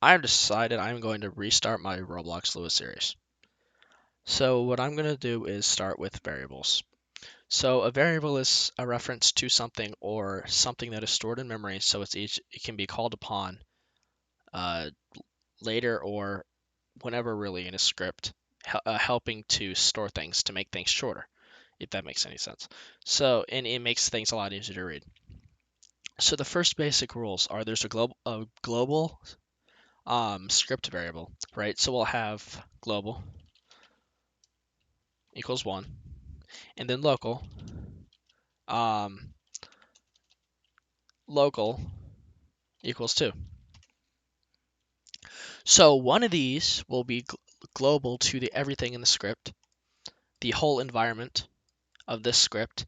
I've decided I'm going to restart my Roblox Lewis series. So what I'm going to do is start with variables. So a variable is a reference to something or something that is stored in memory, so it can be called upon uh, later or whenever really in a script, helping to store things to make things shorter, if that makes any sense. So, and it makes things a lot easier to read. So the first basic rules are there's a global script variable, right? So we'll have global equals 1, and then um, local equals 2. So one of these will be global to everything in the script, the whole environment of this script,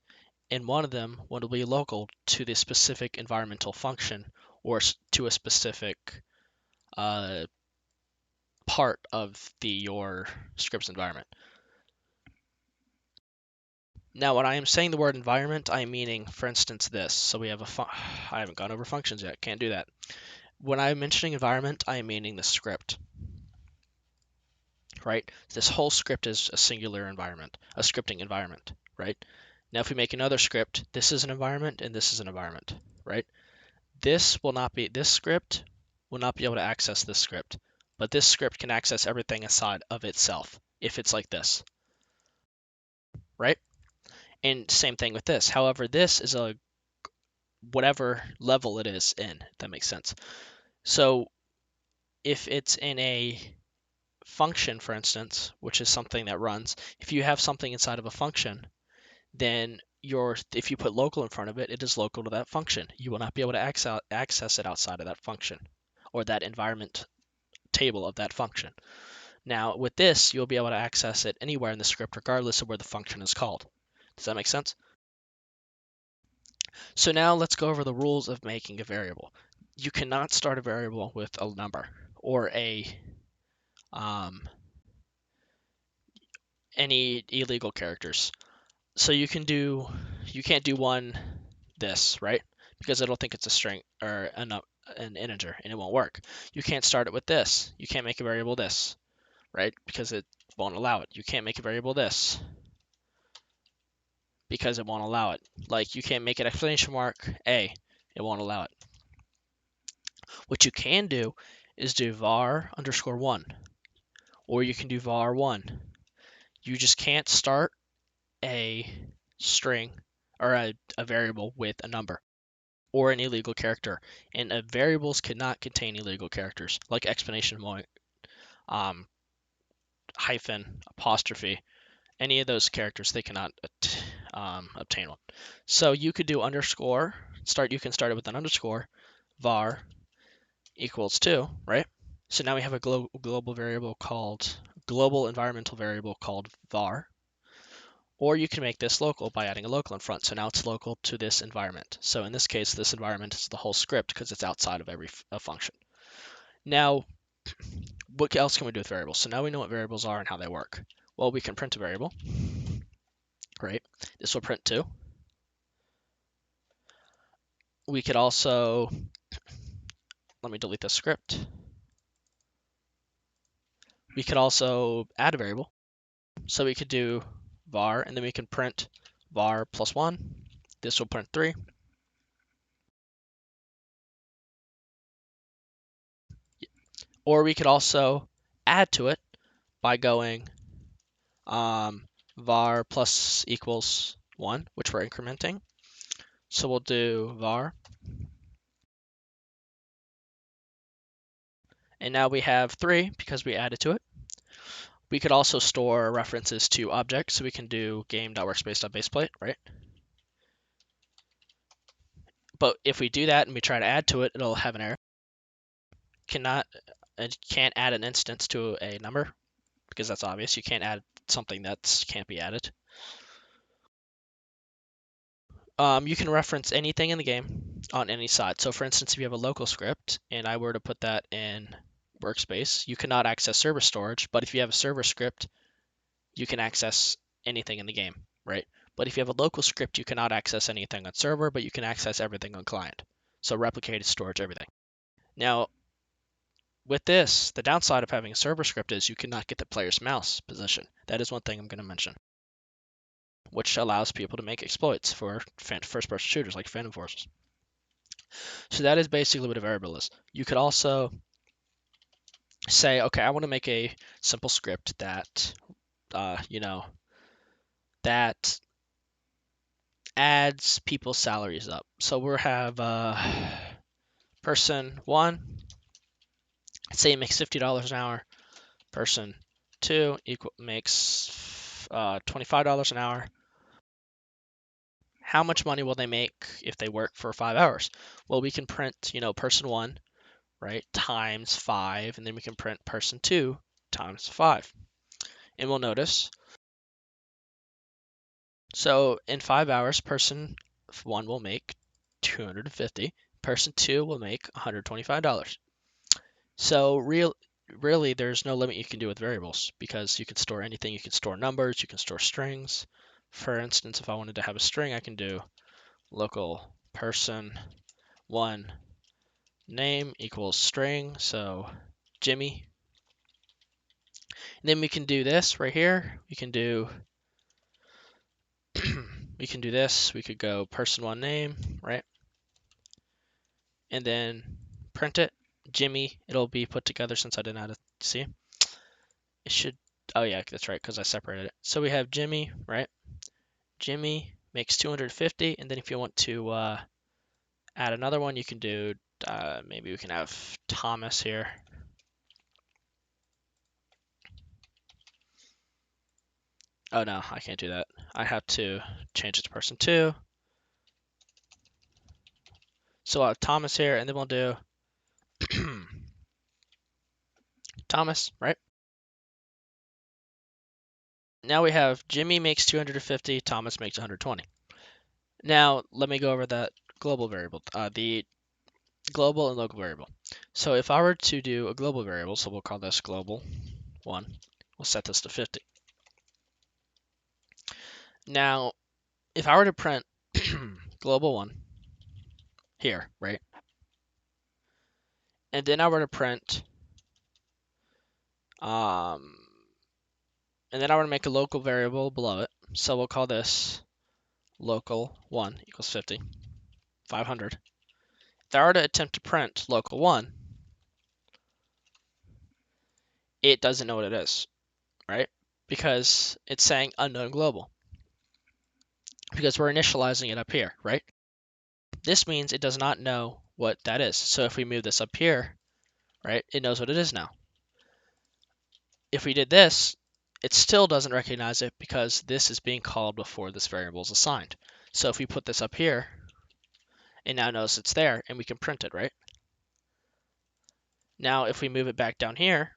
and one of them will be local to the specific environmental function or to a specific uh, part of your script's environment. Now, when I am saying the word environment, I am meaning, for instance, this. So we have I haven't gone over functions yet, can't do that. When I'm mentioning environment, I am meaning the script, right? This whole script is a singular environment, a scripting environment, right? Now, if we make another script, this is an environment and this is an environment, right? This script will not be able to access this script, but this script can access everything aside of itself if it's like this, right? And same thing with this. However, this is a whatever level it is in, if that makes sense. So if it's in a function, for instance, which is something that runs, if you have something inside of a function, then if you put local in front of it, it is local to that function. You will not be able to access it outside of that function or that environment table of that function. Now, with this, you'll be able to access it anywhere in the script, regardless of where the function is called. Does that make sense? So now let's go over the rules of making a variable. You cannot start a variable with a number or any illegal characters. So you can't do one this, right? Because it'll think it's a string or an integer and it won't work. You can't start it with this. You can't make a variable this, right? Because it won't allow it. You can't make a variable this because it won't allow it. Like you can't make an exclamation mark a, it won't allow it. What you can do is do var underscore 1, or you can do var 1. You just can't start a string or a variable with a number or an illegal character. And variables cannot contain illegal characters like exclamation point, hyphen, apostrophe, any of those characters, they cannot obtain one. So you could do underscore, you can start it with an underscore, var equals 2, right? So now we have a global environmental variable called var. Or you can make this local by adding a local in front. So now it's local to this environment. So in this case, this environment is the whole script because it's outside of every function. Now, what else can we do with variables? So now we know what variables are and how they work. Well, we can print a variable, right? This will print 2. We could also, let me delete this script. We could also add a variable. So we could do var, and then we can print var plus 1. This will print 3. Or we could also add to it by going var plus equals 1, which we're incrementing. So we'll do var. And now we have 3 because we added to it. We could also store references to objects. So we can do game.workspace.baseplate, right? But if we do that and we try to add to it, it'll have an error. It can't add an instance to a number because that's obvious. You can't add something that can't be added. You can reference anything in the game on any side. So for instance, if you have a local script and I were to put that in workspace, you cannot access server storage, but if you have a server script, you can access anything in the game, right? But if you have a local script, you cannot access anything on server, but you can access everything on client. So replicated storage, everything. Now, with this, the downside of having a server script is you cannot get the player's mouse position. That is one thing I'm going to mention, which allows people to make exploits for first-person shooters like Phantom Forces. So that is basically what a variable is. You could also say, okay, I want to make a simple script that, that adds people's salaries up. So we'll have person 1, say it makes $50 an hour. Person 2 makes $25 an hour. How much money will they make if they work for 5 hours? Well, we can print, person 1, right, times 5, and then we can print person 2 times 5. And we'll notice, so in 5 hours, person 1 will make $250. Person 2 will make $125. So really, there's no limit you can do with variables because you can store anything. You can store numbers, you can store strings. For instance, if I wanted to have a string, I can do local person 1 name equals string, so Jimmy. And then we can do this right here. We can do this. We could go person 1 name, right? And then print it. Jimmy, it'll be put together since I didn't add it. See? It should, oh yeah, that's right, because I separated it. So we have Jimmy, right? Jimmy makes 250, and then if you want to add another one, you can do, maybe we can have Thomas here. Oh no, I can't do that. I have to change it to person 2. So I'll have Thomas here, and then we'll do Thomas, right? Now we have Jimmy makes 250, Thomas makes 120. Now let me go over that global variable, the global and local variable. So if I were to do a global variable, so we'll call this global 1, we'll set this to 50. Now, if I were to print global 1 here, right? And then I were to print, and then I were to make a local variable below it. So we'll call this local 1 equals 50, 500. If I were to attempt to print local 1, it doesn't know what it is, right? Because it's saying unknown global. Because we're initializing it up here, right? This means it does not know what that is. So if we move this up here, right, it knows what it is now. If we did this, it still doesn't recognize it because this is being called before this variable is assigned. So if we put this up here, it now knows it's there and we can print it, right? Now, if we move it back down here,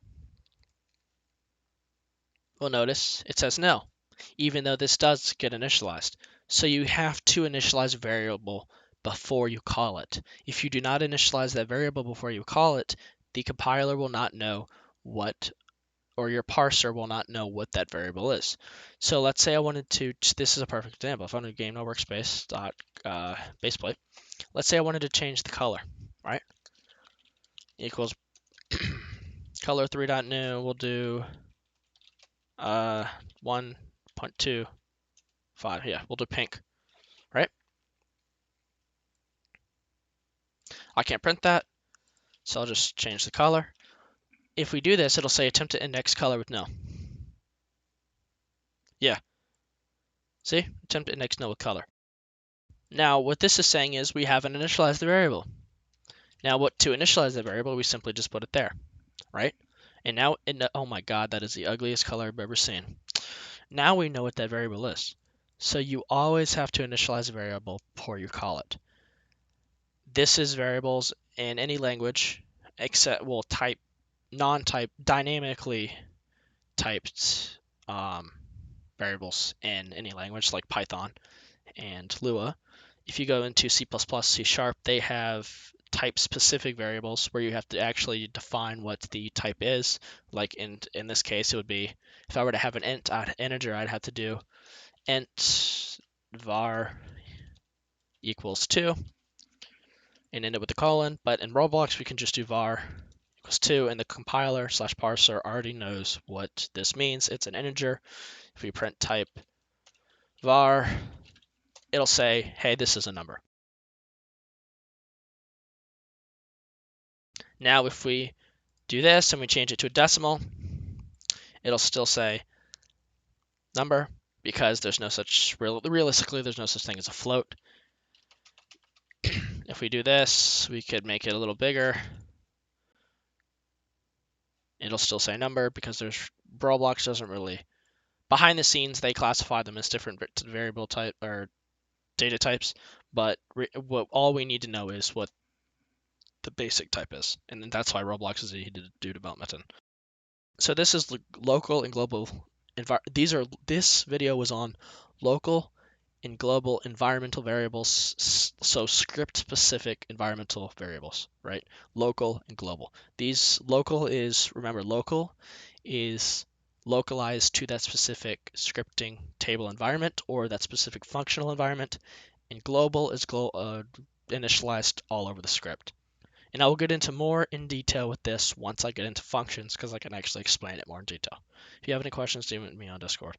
we'll notice it says no, even though this does get initialized. So you have to initialize a variable before you call it. If you do not initialize that variable before you call it, the compiler will not know what, or your parser will not know what that variable is. So let's say I wanted to, this is a perfect example. If I wanted to game no workspace dot baseplate, let's say I wanted to change the color, right? Equals color 3.new, we'll do 1.25, yeah, we'll do pink, right? I can't print that, so I'll just change the color. If we do this, it'll say attempt to index color with no. Yeah, see, attempt to index no with color. Now, what this is saying is we haven't initialized the variable. Now, to initialize the variable, we simply just put it there, right? And now, oh my God, that is the ugliest color I've ever seen. Now we know what that variable is. So you always have to initialize a variable before you call it. This is variables in any language, except, well, non-type, dynamically typed variables in any language like Python and Lua. If you go into C++, C#, they have type-specific variables where you have to actually define what the type is. Like in this case, it would be, if I were to have an integer, I'd have to do int var equals 2 and end it with a colon. But in Roblox, we can just do var equals 2, and the compiler slash parser already knows what this means. It's an integer. If we print type var, it'll say, hey, this is a number. Now if we do this and we change it to a decimal, it'll still say number, because there's no such, realistically, there's no such thing as a float. If we do this, we could make it a little bigger. It'll still say number, because Roblox doesn't really, behind the scenes, they classify them as different variable type or data types, but all we need to know is what the basic type is, and that's why Roblox is easy to do development in. So this is local and global. This video was on local and global environmental variables, so script-specific environmental variables, right? Local and global. Remember, local is localized to that specific scripting table environment or that specific functional environment, and global is initialized all over the script. And I will get into more in detail with this once I get into functions, because I can actually explain it more in detail. If you have any questions, DM me on Discord.